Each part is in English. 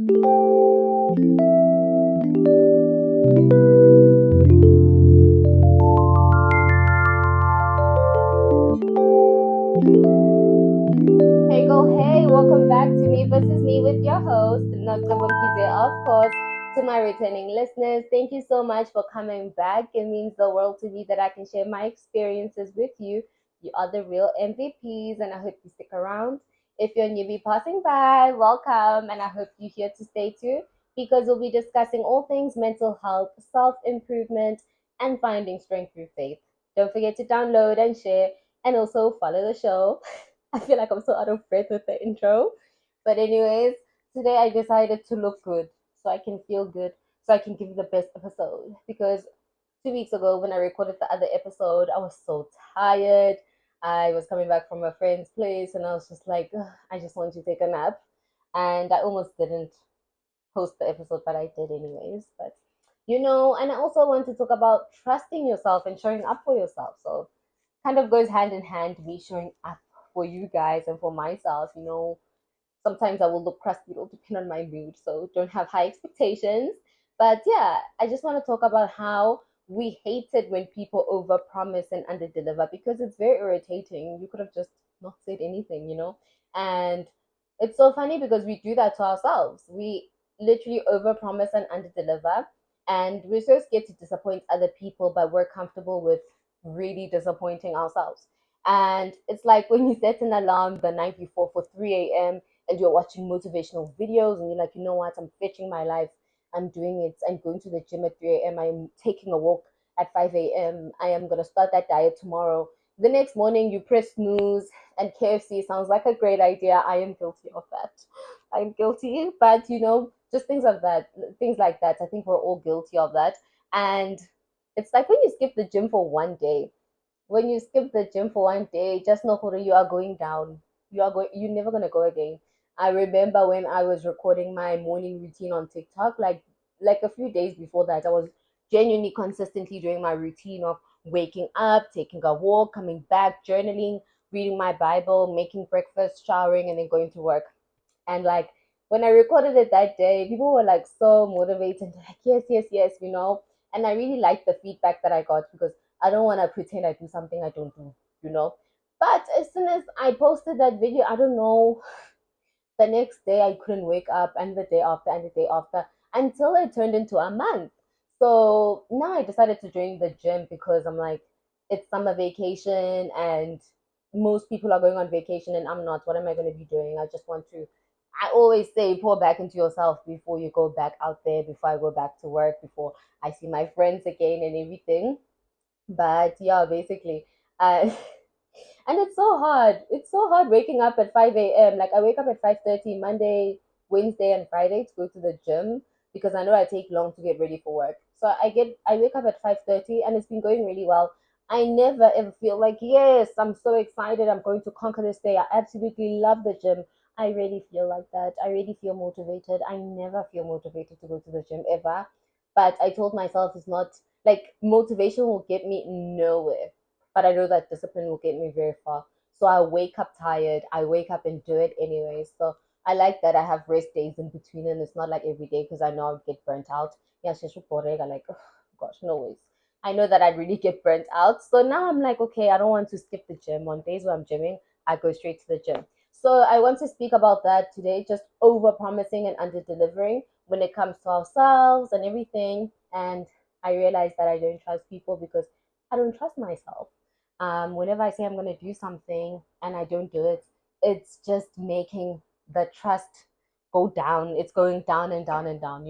Hey, go, hey, welcome back to Me Versus Me with your host, Nakabamkize, of course. To my returning listeners, thank you so much for coming back. It means the world to me that I can share my experiences with you. You are the real MVPs, and I hope you stick around. If you're a newbie passing by, welcome, and I hope you're here to stay too, because we'll be discussing all things mental health, self improvement, and finding strength through faith. Don't forget to download and share, and also follow the show. I feel like I'm so out of breath with the intro. But, anyways, today I decided to look good so I can feel good, so I can give you the best episode. Because 2 weeks ago, when I recorded the other episode, I was so tired. I was coming back from a friend's place and I was just like, "Ugh, I just want to take a nap." And I almost didn't post the episode, but I did, anyways. But and I also want to talk about trusting yourself and showing up for yourself. So, kind of goes hand in hand, me showing up for you guys and for myself. Sometimes I will look crusty, it'll depend on my mood, so don't have high expectations. But yeah, I just want to talk about how we hate it when people overpromise and underdeliver because it's very irritating. You could have just not said anything. And it's so funny because we do that to ourselves. We literally overpromise and underdeliver, and we're so scared to disappoint other people, but we're comfortable with really disappointing ourselves. And it's like when you set an alarm the night before for 3 a.m. and you're watching motivational videos and you're like, you know what, I'm fetching my life. I'm doing it. I'm going to the gym at 3 a.m. I'm taking a walk at 5 a.m. I am going to start that diet tomorrow. The next morning, you press snooze and KFC sounds like a great idea. I am guilty of that. I'm guilty. But, just things like that. I think we're all guilty of that. And it's like when you skip the gym for one day, just know who you are going down. You're never gonna go again. I remember when I was recording my morning routine on TikTok, like a few days before that, I was genuinely consistently doing my routine of waking up, taking a walk, coming back, journaling, reading my Bible, making breakfast, showering, and then going to work. And like when I recorded it that day, people were like so motivated, like, yes, yes, yes. And I really liked the feedback that I got because I don't want to pretend I do something I don't do. But as soon as I posted that video, I don't know, the next day I couldn't wake up, and the day after, and the day after, until it turned into a month. So now I decided to join the gym because I'm like, it's summer vacation and most people are going on vacation and I'm not. What am I going to be doing? I always say, pour back into yourself before you go back out there, before I go back to work, before I see my friends again and everything. But yeah, basically, uh, and it's so hard. It's so hard waking up at 5 a.m. Like I wake up at 5:30 Monday, Wednesday, and Friday to go to the gym because I know I take long to get ready for work. So I wake up at 5:30 and it's been going really well. I never ever feel like, yes, I'm so excited. I'm going to conquer this day. I absolutely love the gym. I really feel like that. I really feel motivated. I never feel motivated to go to the gym ever. But I told myself it's not like motivation will get me nowhere, but I know that discipline will get me very far. So I wake up tired. I wake up and do it anyway. So I like that I have rest days in between, and it's not like every day because I know I'll get burnt out. Yeah, she's reporting. I like, oh, gosh, no ways. I know that I'd really get burnt out. So now I'm like, okay, I don't want to skip the gym. On days where I'm gymming, I go straight to the gym. So I want to speak about that today, just over promising and under delivering when it comes to ourselves and everything. And I realized that I don't trust people because I don't trust myself. Whenever I say I'm going to do something and I don't do it, it's just making the trust go down. It's going down and down and down.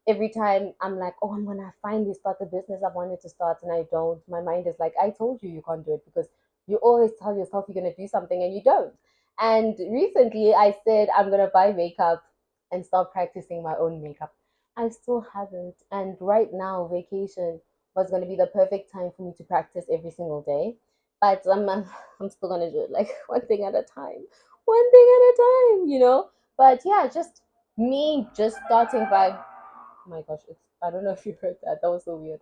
Every time I'm like, oh, I'm going to finally start the business I wanted to start and I don't, my mind is like, I told you can't do it because you always tell yourself you're going to do something and you don't. And recently I said I'm going to buy makeup and start practicing my own makeup. I still haven't. And right now, vacation was going to be the perfect time for me to practice every single day. But I'm still going to do it like one thing at a time. One thing at a time. But yeah, just me just starting by, oh my gosh, I don't know if you heard that. That was so weird.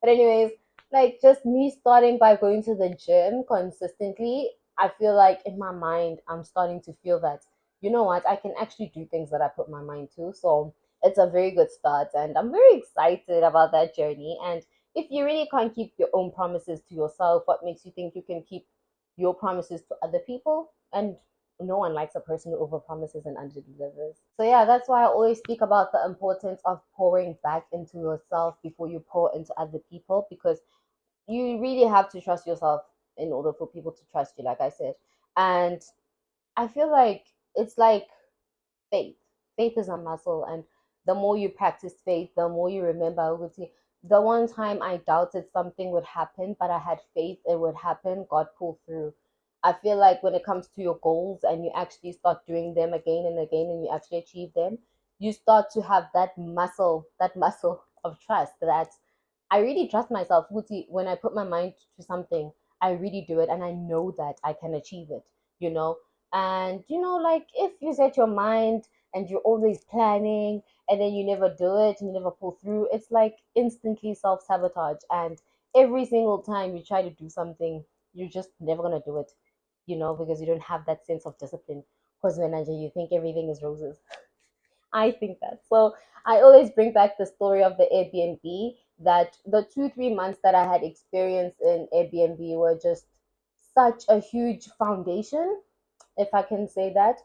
But anyways, like just me starting by going to the gym consistently, I feel like in my mind I'm starting to feel that. you know what, I can actually do things that I put my mind to. So it's a very good start, and I'm very excited about that journey. And if you really can't keep your own promises to yourself, what makes you think you can keep your promises to other people? And no one likes a person who overpromises and underdelivers. So yeah, that's why I always speak about the importance of pouring back into yourself before you pour into other people, because you really have to trust yourself in order for people to trust you, like I said. And I feel like it's like faith. Faith is a muscle, and the more you practice faith, the more you remember. I would say the one time I doubted something would happen, but I had faith it would happen, God pulled through. I feel like when it comes to your goals and you actually start doing them again and again and you actually achieve them, you start to have that muscle of trust that I really trust myself. Wuti, when I put my mind to something, I really do it and I know that I can achieve it, you know? And like if you set your mind and you're always planning and then you never do it and you never pull through, it's like instantly self sabotage. And every single time you try to do something, you're just never gonna do it, because you don't have that sense of discipline. Because when you think everything is roses. I think that. So I always bring back the story of the Airbnb, that the 2, 3 months that I had experienced in Airbnb were just such a huge foundation, if I can say that,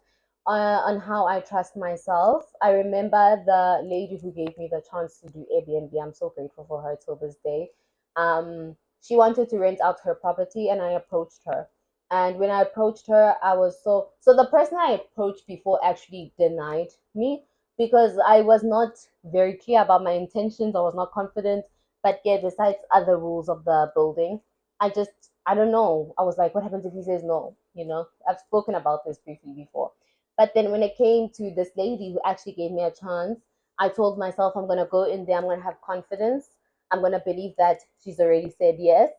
on how I trust myself. I remember the lady who gave me the chance to do Airbnb. I'm so grateful for her till this day. She wanted to rent out her property, and I approached her. And when I approached her, I was so the person I approached before actually denied me because I was not very clear about my intentions. I was not confident. But yeah, besides other rules of the building, I don't know. I was like, what happens if he says no? I've spoken about this briefly before. But then when it came to this lady who actually gave me a chance, I told myself I'm gonna go in there, I'm gonna have confidence. I'm gonna believe that she's already said yes.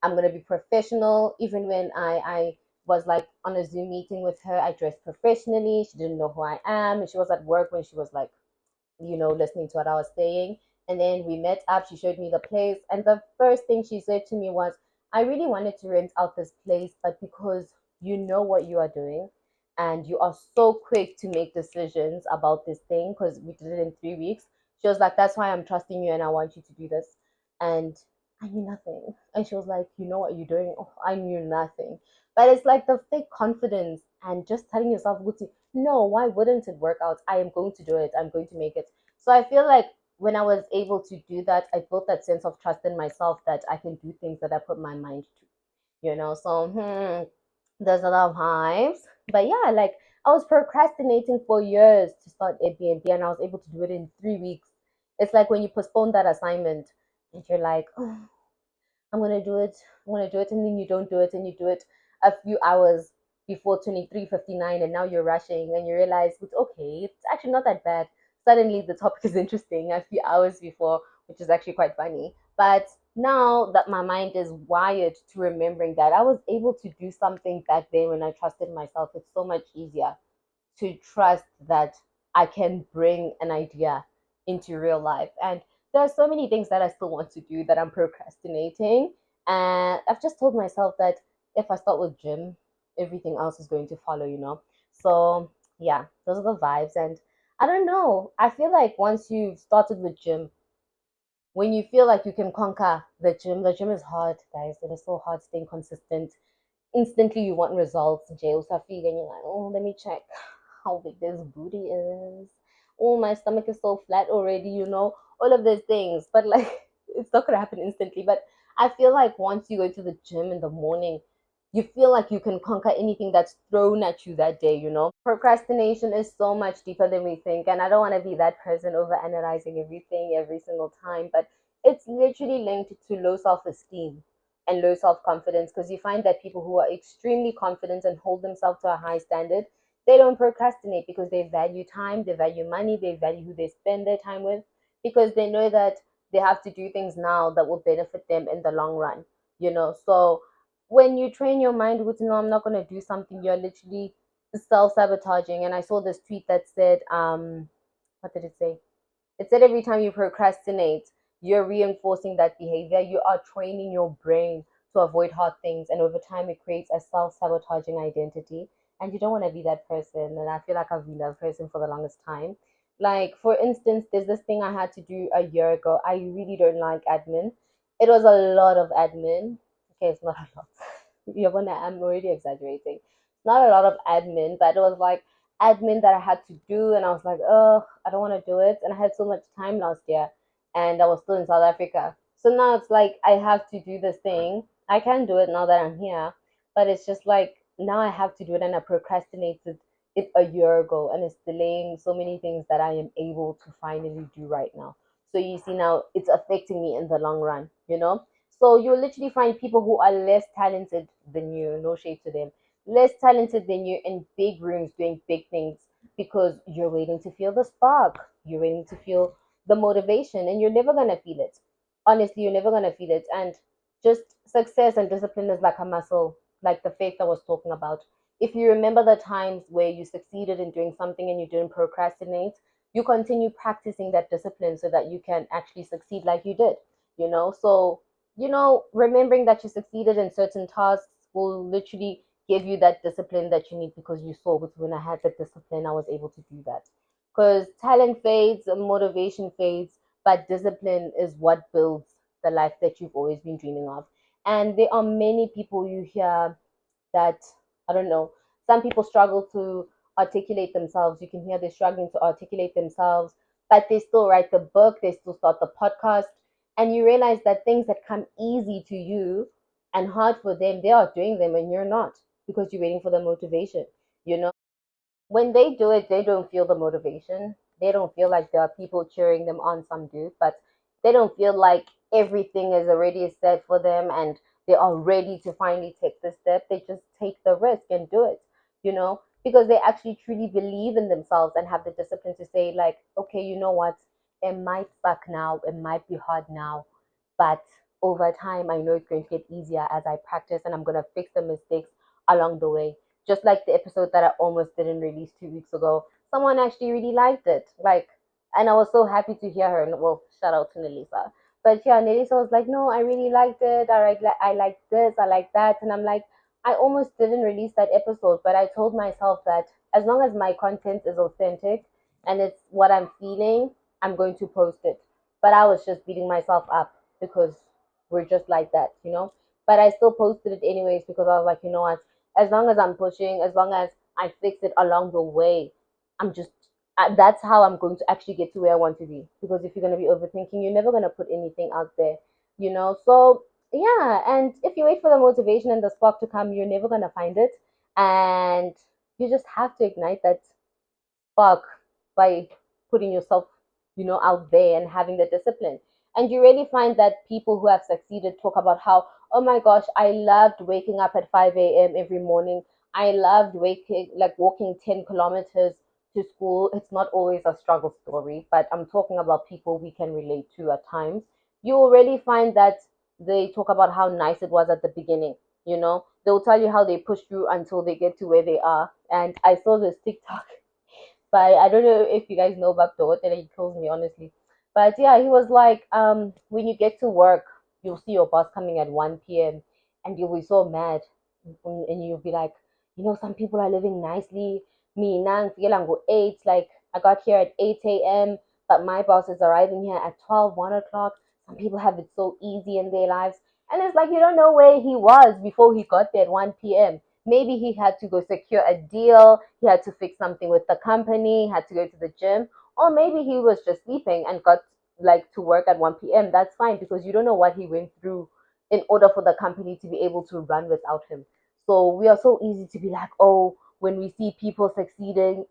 I'm gonna be professional. Even when I was like on a Zoom meeting with her, I dressed professionally. She didn't know who I am, and she was at work when she was like listening to what I was saying. And then we met up, she showed me the place. And the first thing she said to me was, I really wanted to rent out this place, but because you know what you are doing and you are so quick to make decisions about this thing, because we did it in 3 weeks, she was like, that's why I'm trusting you and I want you to do this. And I knew nothing. And she was like, you know what you're doing? Oh, I knew nothing. But it's like the fake confidence and just telling yourself, Guti, no, why wouldn't it work out? I am going to do it. I'm going to make it. So I feel like when I was able to do that, I built that sense of trust in myself that I can do things that I put my mind to. So there's a lot of vibes. But yeah, like I was procrastinating for years to start Airbnb and I was able to do it in 3 weeks. It's like when you postpone that assignment and you're like, oh, I'm gonna do it, I'm gonna do it, and then you don't do it, and you do it a few hours before 23:59, and now you're rushing, and you realize it's okay, it's actually not that bad. Suddenly, the topic is interesting a few hours before, which is actually quite funny. But now that my mind is wired to remembering that I was able to do something back then when I trusted myself, it's so much easier to trust that I can bring an idea into real life. And there are so many things that I still want to do that I'm procrastinating. And I've just told myself that if I start with gym, everything else is going to follow. So yeah, those are the vibes. And I don't know. I feel like once you've started with gym, when you feel like you can conquer the gym is hard, guys. It is so hard staying consistent. Instantly you want results, jail Safig, and you're like, oh, let me check how big this booty is. Oh, my stomach is so flat already, all of those things. But like, it's not gonna happen instantly. But I feel like once you go to the gym in the morning, you feel like you can conquer anything that's thrown at you that day. Procrastination is so much deeper than we think, and I don't want to be that person over analyzing everything every single time, but it's literally linked to low self-esteem and low self-confidence, because you find that people who are extremely confident and hold themselves to a high standard, they don't procrastinate because they value time, they value money, they value who they spend their time with, because they know that they have to do things now that will benefit them in the long run. So when you train your mind with, no, I'm not going to do something, you're literally self-sabotaging. And I saw this tweet that said, what did it say? It said every time you procrastinate, you're reinforcing that behavior. You are training your brain to avoid hard things. And over time, it creates a self sabotaging identity. and you don't want to be that person. And I feel like I've been that person for the longest time. Like, for instance, there's this thing I had to do a year ago. I really don't like admin. It was a lot of admin. Okay, it's not a lot. I'm already exaggerating. Not a lot of admin, but it was like admin that I had to do, and I was like, oh, I don't want to do it. And I had so much time last year, and I was still in South Africa. So now it's like I have to do this thing. I can do it now that I'm here, but it's just like now I have to do it, and I procrastinated it a year ago, and it's delaying so many things that I am able to finally do right now. So you see, now it's affecting me in the long run, you know? So you'll literally find people who are less talented than you, no shade to them, less talented than you in big rooms doing big things because you're waiting to feel the spark. You're waiting to feel the motivation, and you're never going to feel it. Honestly, you're never going to feel it. And just success and discipline is like a muscle, like the faith I was talking about. If you remember the times where you succeeded in doing something and you didn't procrastinate, you continue practicing that discipline so that you can actually succeed like you did, you know? So, remembering that you succeeded in certain tasks will literally give you that discipline that you need, because you saw with when I had the discipline, I was able to do that. Because talent fades, motivation fades, but discipline is what builds the life that you've always been dreaming of. And there are many people you hear that, I don't know, some people struggle to articulate themselves. You can hear they're struggling to articulate themselves, but they still write the book, they still start the podcast, and you realize that things that come easy to you and hard for them, they are doing them and you're not, because you're waiting for the motivation, you know? When they do it, they don't feel the motivation. They don't feel like there are people cheering them on, some do, but they don't feel like everything is already set for them and they are ready to finally take the step. They just take the risk and do it, because they actually truly believe in themselves and have the discipline to say, like, okay, you know what? It might suck now, it might be hard now, but over time, I know it's going to get easier as I practice, and I'm going to fix the mistakes along the way. Just like the episode that I almost didn't release 2 weeks ago, someone actually really liked it. Like, and I was so happy to hear her. And well, shout out to Nelisa. But yeah, Nelisa was like, "No, I really liked it. I like this. I like that." And I'm like, I almost didn't release that episode, but I told myself that as long as my content is authentic and it's what I'm feeling, I'm going to post it. But I was just beating myself up because we're just like that. But I still posted it anyways because I was like, you know what? As long as I'm pushing, as long as I fix it along the way, I'm just that's how I'm going to actually get to where I want to be. Because if you're going to be overthinking, you're never going to put anything out there. So, yeah, and if you wait for the motivation and the spark to come, you're never going to find it. And you just have to ignite that spark by putting yourself out there and having the discipline. And you really find that people who have succeeded talk about how, oh my gosh, I loved waking up at 5 a.m. every morning. I loved walking 10 kilometers to school. It's not always a struggle story, but I'm talking about people we can relate to at times. You will really find that they talk about how nice it was at the beginning. They'll tell you how they pushed through until they get to where they are. And I saw this TikTok, but I don't know if you guys know about Dot, and he kills me honestly. But yeah, he was like, when you get to work, you'll see your boss coming at 1 p.m. and you'll be so mad, and you'll be like, some people are living nicely. Me, nang, go 8. Like, I got here at 8 a.m., but my boss is arriving here at 12, 1 o'clock. Some people have it so easy in their lives. And it's like, you don't know where he was before he got there at 1 p.m. Maybe he had to go secure a deal, he had to fix something with the company, had to go to the gym, or maybe he was just sleeping and got like to work at 1 p.m. That's fine, because you don't know what he went through in order for the company to be able to run without him. So we are so easy to be like, oh, when we see people succeeding,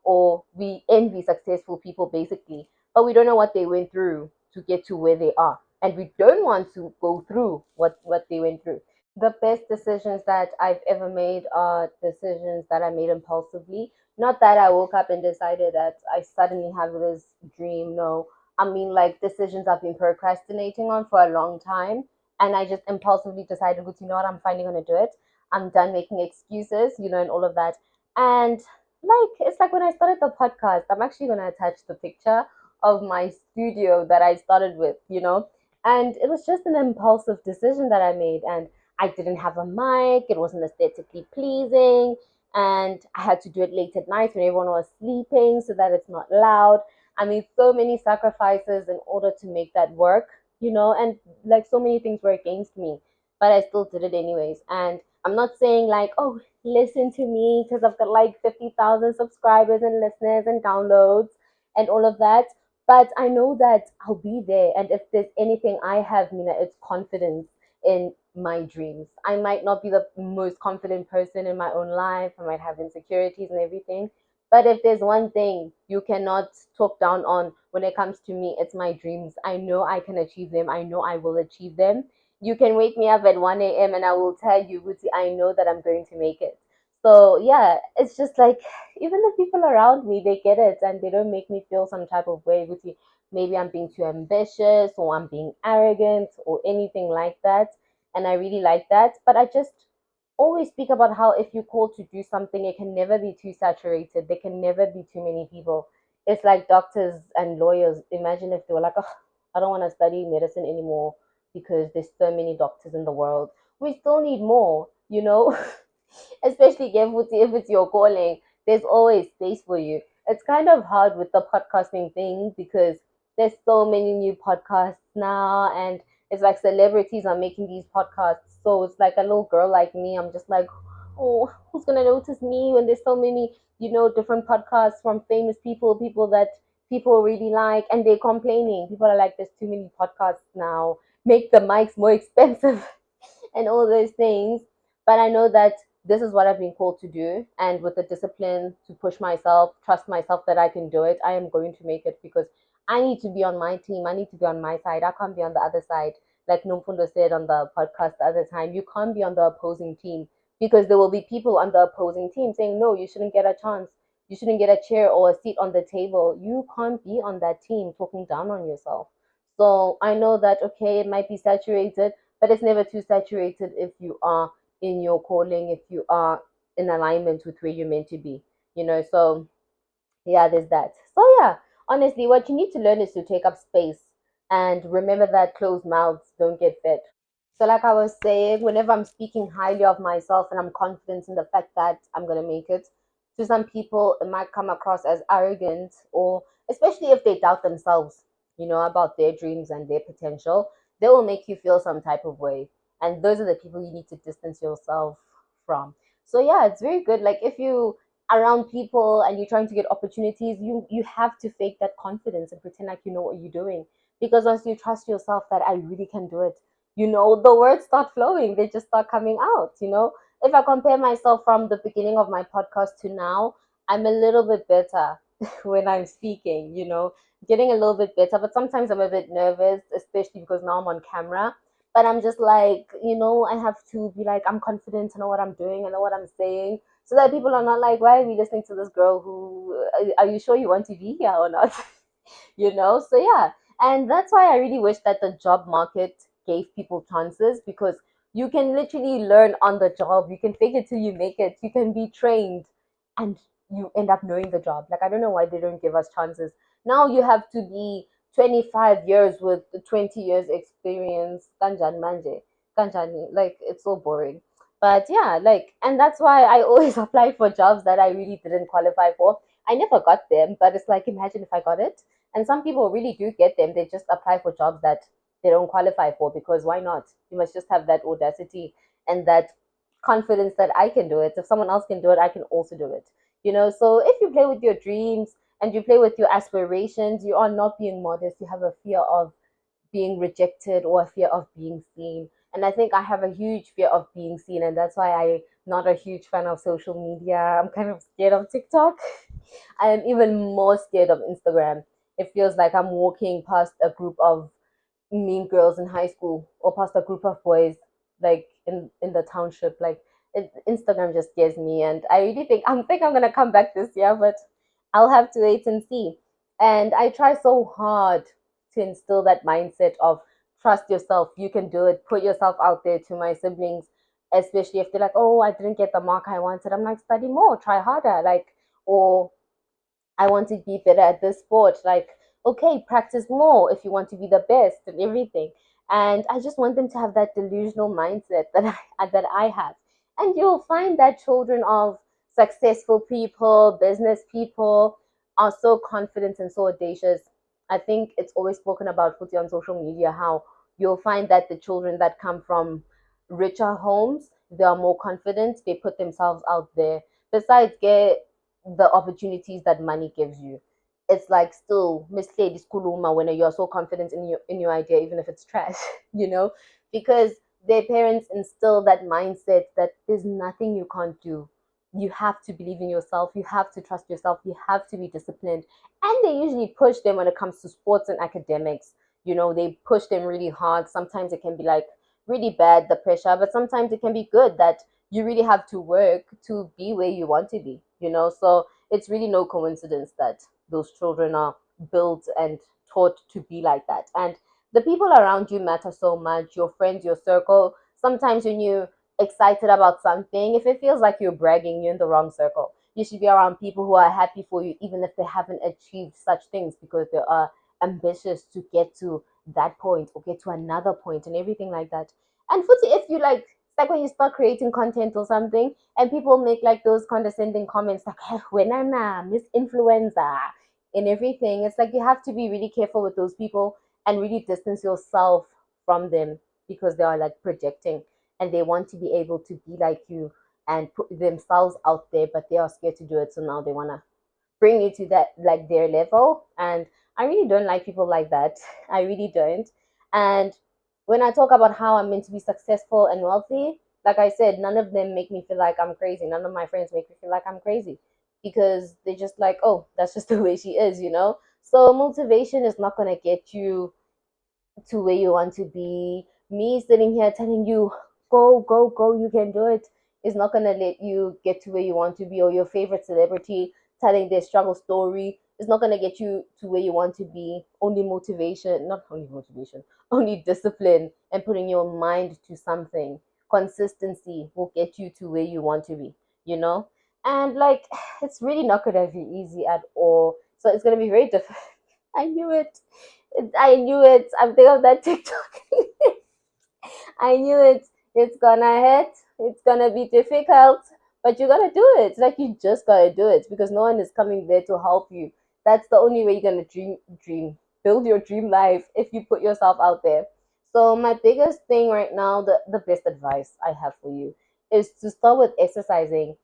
or we envy successful people basically, but we don't know what they went through to get to where they are. And we don't want to go through what they went through. The best decisions that I've ever made are decisions that I made impulsively. Not that I woke up and decided that I suddenly have this dream. No, I mean, like, decisions I've been procrastinating on for a long time. And I just impulsively decided, "But you know what, I'm finally going to do it. I'm done making excuses, and all of that." And like, it's like when I started the podcast, I'm actually going to attach the picture of my studio that I started with. And it was just an impulsive decision that I made. And I didn't have a mic, it wasn't aesthetically pleasing, and I had to do it late at night when everyone was sleeping so that it's not loud. I made so many sacrifices in order to make that work, and like so many things were against me, but I still did it anyways. And I'm not saying like, oh, listen to me because I've got like 50,000 subscribers and listeners and downloads and all of that. But I know that I'll be there. And if there's anything I have, Mina, it's confidence in my dreams. I might not be the most confident person in my own life. I might have insecurities and everything. But if there's one thing you cannot talk down on when it comes to me, it's my dreams. I know I can achieve them. I know I will achieve them. You can wake me up at 1 a.m. and I will tell you, Guti, I know that I'm going to make it. So yeah, it's just like even the people around me, they get it and they don't make me feel some type of way. Guti, maybe I'm being too ambitious or I'm being arrogant or anything like that. And I really like that. But I just always speak about how if you call to do something, it can never be too saturated. There can never be too many people. It's like doctors and lawyers. Imagine if they were like, oh, I don't want to study medicine anymore because there's so many doctors in the world. We still need more, especially if it's your calling. There's always space for you. It's kind of hard with the podcasting thing because there's so many new podcasts now, and it's like celebrities are making these podcasts. So it's like a little girl like me. I'm just like, oh, who's gonna notice me when there's so many, different podcasts from famous people, people that people really like, and they're complaining. People are like, there's too many podcasts now. Make the mics more expensive and all those things. But I know that this is what I've been called to do. And with the discipline to push myself, trust myself that I can do it, I am going to make it because I need to be on my team. I need to be on my side. I can't be on the other side. Like Numfundo said on the podcast the other time, you can't be on the opposing team because there will be people on the opposing team saying, no, you shouldn't get a chance. You shouldn't get a chair or a seat on the table. You can't be on that team talking down on yourself. So I know that, okay, it might be saturated, but it's never too saturated if you are in your calling, if you are in alignment with where you're meant to be, So, yeah, there's that. So, yeah, honestly, what you need to learn is to take up space and remember that closed mouths don't get fed. So, like I was saying, whenever I'm speaking highly of myself and I'm confident in the fact that I'm going to make it, to some people, it might come across as arrogant, or especially if they doubt themselves, about their dreams and their potential, they will make you feel some type of way. And those are the people you need to distance yourself from. So, yeah, it's very good. Like, if you around people and you're trying to get opportunities, you have to fake that confidence and pretend like you know what you're doing. Because once you trust yourself that I really can do it, the words start flowing. They just start coming out. If I compare myself from the beginning of my podcast to now, I'm a little bit better when I'm speaking, getting a little bit better. But sometimes I'm a bit nervous, especially because now I'm on camera. But I'm just like, I have to be like, I'm confident, I know what I'm doing, I know what I'm saying, so that people are not like, why are we listening to this girl who, are you sure you want to be here or not? So yeah, and that's why I really wish that the job market gave people chances, because you can literally learn on the job, you can fake it till you make it, you can be trained, and you end up knowing the job. Like, I don't know why they don't give us chances. Now you have to be 25 years with 20 years experience. Kanjan manje, kanjani, like, it's so boring. But yeah, like, and that's why I always apply for jobs that I really didn't qualify for. I never got them, but it's like, imagine if I got it. And some people really do get them. They just apply for jobs that they don't qualify for, because why not? You must just have that audacity and that confidence that I can do it. If someone else can do it, I can also do it. So if you play with your dreams and you play with your aspirations, you are not being modest. You have a fear of being rejected or a fear of being seen. And I think I have a huge fear of being seen, and that's why I'm not a huge fan of social media. I'm kind of scared of TikTok. I am even more scared of Instagram. It feels like I'm walking past a group of mean girls in high school, or past a group of boys like in the township. Like, Instagram just scares me, and I really think I'm gonna come back this year, but I'll have to wait and see. And I try so hard to instill that mindset of trust yourself, you can do it, put yourself out there to my siblings, especially if they're like, oh, I didn't get the mark I wanted. I'm like, study more, try harder, like, or I want to be better at this sport. Like, okay, practice more if you want to be the best and everything. And I just want them to have that delusional mindset that I have. And you'll find that children of successful people, business people, are so confident and so audacious. I think it's always spoken about Futi on social media how you'll find that the children that come from richer homes, they are more confident, they put themselves out there. Besides, get the opportunities that money gives you. It's like still mislead kuluma when you're so confident in your idea, even if it's trash, you know, because their parents instill that mindset that there's nothing you can't do. You have to believe in yourself, you have to trust yourself, you have to be disciplined. And they usually push them when it comes to sports and academics. They push them really hard. Sometimes it can be like really bad, the pressure, but sometimes it can be good that you really have to work to be where you want to be. So it's really no coincidence that those children are built and taught to be like that. And the people around you matter so much, your friends, your circle. Sometimes when you're excited about something, if it feels like you're bragging, you're in the wrong circle. You should be around people who are happy for you, even if they haven't achieved such things, because they are ambitious to get to that point or get to another point and everything like that. And Futi, if you like when you start creating content or something, and people make like those condescending comments like when miss influenza and everything, it's like you have to be really careful with those people and really distance yourself from them, because they are like projecting and they want to be able to be like you and put themselves out there, but they are scared to do it, so now they want to bring you to that like their level. And I really don't like people like that. I really don't. And when I talk about how I'm meant to be successful and wealthy, like I said, none of them make me feel like I'm crazy. None of my friends make me feel like I'm crazy, because they're just like, oh, that's just the way she is. So motivation is not going to get you to where you want to be. Me sitting here telling you, go, go, go, you can do it, is not going to let you get to where you want to be. Or your favorite celebrity telling their struggle story is not going to get you to where you want to be. Only motivation, not only motivation, only discipline and putting your mind to something. Consistency will get you to where you want to be. And like, it's really not going to be easy at all. So it's going to be very difficult. I knew it. I knew it. I'm thinking of that TikTok. I knew it. It's gonna hit. It's gonna be difficult, but you gotta do it. Like you just gotta do it, because no one is coming there to help you. That's the only way you're gonna build your dream life, if you put yourself out there. So my biggest thing right now, the best advice I have for you, is to start with exercising.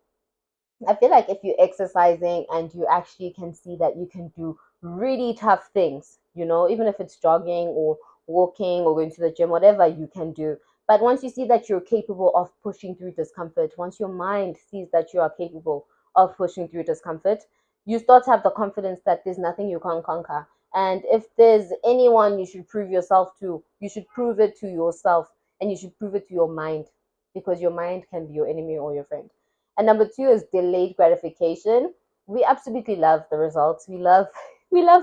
I feel like if you're exercising and you actually can see that you can do really tough things, even if it's jogging or walking or going to the gym, whatever you can do. But once you see that you're capable of pushing through discomfort, once your mind sees that you are capable of pushing through discomfort, you start to have the confidence that there's nothing you can't conquer. And if there's anyone you should prove yourself to, you should prove it to yourself, and you should prove it to your mind, because your mind can be your enemy or your friend. And number two is delayed gratification. We absolutely love the results. We love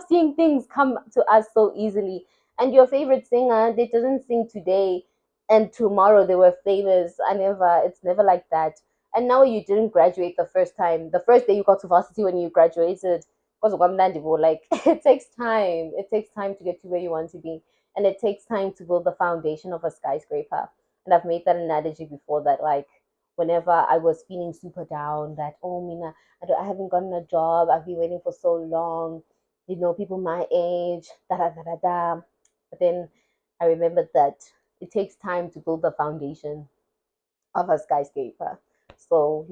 seeing things come to us so easily. And your favorite singer, they didn't sing today and tomorrow they were famous. It's never like that. And now you didn't graduate the first time. The first day you got to varsity when you graduated, because of like it takes time. It takes time to get to where you want to be. And it takes time to build the foundation of a skyscraper. And I've made that analogy before, that like whenever I was feeling super down, that oh Mina, I haven't gotten a job, I've been waiting for so long, people my age, da da da da da. But then I remembered that it takes time to build the foundation of a skyscraper. So,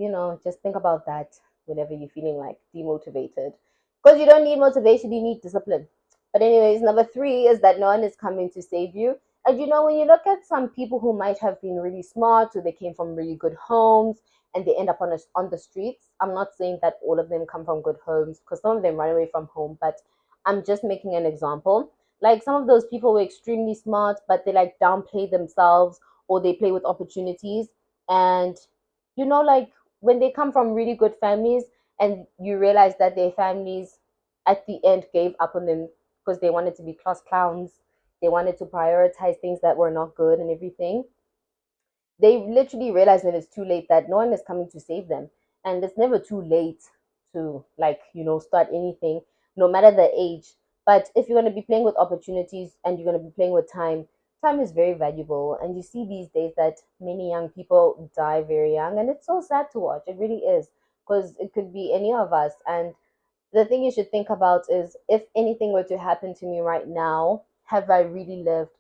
just think about that whenever you're feeling like demotivated. Because you don't need motivation, you need discipline. But, anyways, number three is that no one is coming to save you. And when you look at some people who might have been really smart, or they came from really good homes, and they end up on the streets, I'm not saying that all of them come from good homes, because some of them run away from home, but I'm just making an example. Like some of those people were extremely smart, but they like downplay themselves, or they play with opportunities. And like when they come from really good families, and you realize that their families at the end gave up on them because they wanted to be class clowns, they wanted to prioritize things that were not good and everything, they literally realize when it's too late that no one is coming to save them. And it's never too late to start anything, no matter the age. But if you're going to be playing with opportunities and you're going to be playing with time, time is very valuable, and you see these days that many young people die very young, and it's so sad to watch. It really is, because it could be any of us. And the thing you should think about is, if anything were to happen to me right now, have I really lived?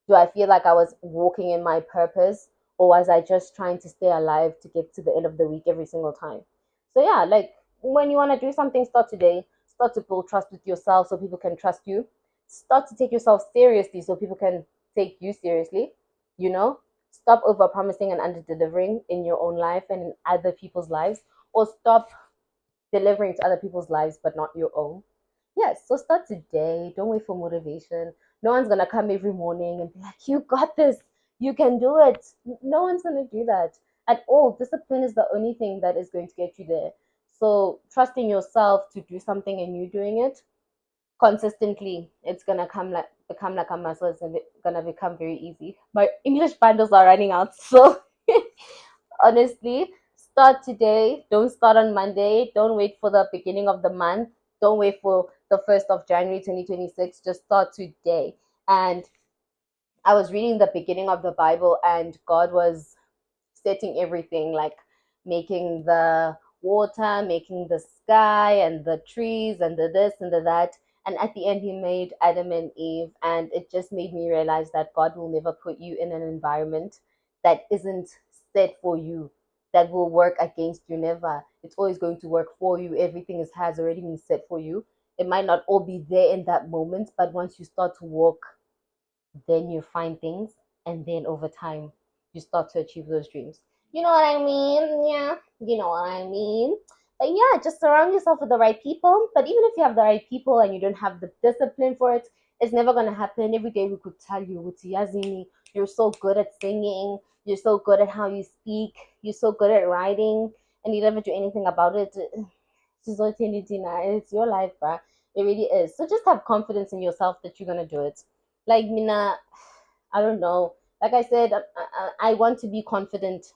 Do I feel like I was walking in my purpose, or was I just trying to stay alive to get to the end of the week every single time? So yeah, like, when you want to do something, start today. Start to build trust with yourself so people can trust you. Start to take yourself seriously so people can take you seriously. You know, stop over promising and under delivering in your own life and in other people's lives, or stop delivering to other people's lives but not your own. Yes, so start today. Don't wait for motivation. No one's gonna come every morning and be like, "You got this. You can do it." No one's gonna do that at all. Discipline is the only thing that is going to get you there. So trusting yourself to do something and you doing it consistently, it's gonna become like a muscle. It's gonna become very easy. My English bundles are running out, so honestly, start today. Don't start on Monday. Don't wait for the beginning of the month. Don't wait for the 1st of January 2026. Just start today. And I was reading the beginning of the Bible, and God was setting everything, like making the water, making the sky and the trees and the this and the that. And at the end, he made Adam and Eve. And it just made me realize that God will never put you in an environment that isn't set for you, that will work against you. Never. It's always going to work for you. Everything has already been set for you. It might not all be there in that moment, but once you start to walk, then you find things, and then over time you start to achieve those dreams. You know what I mean? Yeah, you know what I mean. But yeah, just surround yourself with the right people. But even if you have the right people and you don't have the discipline for it, it's never gonna happen. Every day we could tell you, "Wuti Yazini, you're so good at singing, you're so good at how you speak, you're so good at writing," and you never do anything about it. It's your life, bruh. It really is. So just have confidence in yourself that you're gonna do it. Like Mina, I don't know. Like I said, I want to be confident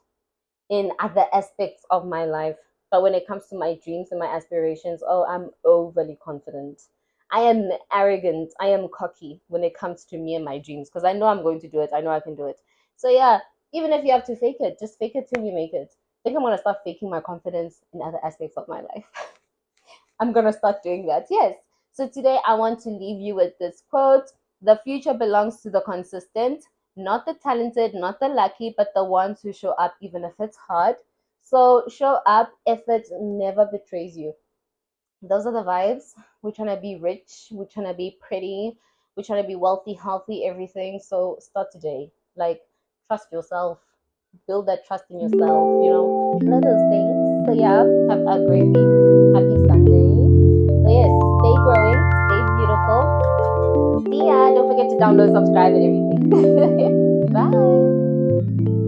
in other aspects of my life, but when it comes to my dreams and my aspirations, oh, I'm overly confident. I am arrogant. I am cocky when it comes to me and my dreams, because I know I'm going to do it. I know I can do it. So yeah, even if you have to fake it, just fake it till you make it. I think I'm gonna start faking my confidence in other aspects of my life. I'm gonna start doing that. Yes. So today I want to leave you with this quote: "The future belongs to the consistent, not the talented, not the lucky, but the ones who show up even if it's hard." So show up. Effort never betrays you. Those are the vibes. We're trying to be rich. We're trying to be pretty. We're trying to be wealthy, healthy, everything. So start today. Like, trust yourself. Build that trust in yourself. All of those things. So yeah, have a great week. Happy Sunday. So yes, stay growing, stay beautiful. See ya. Don't forget to download, subscribe, and everything. Bye.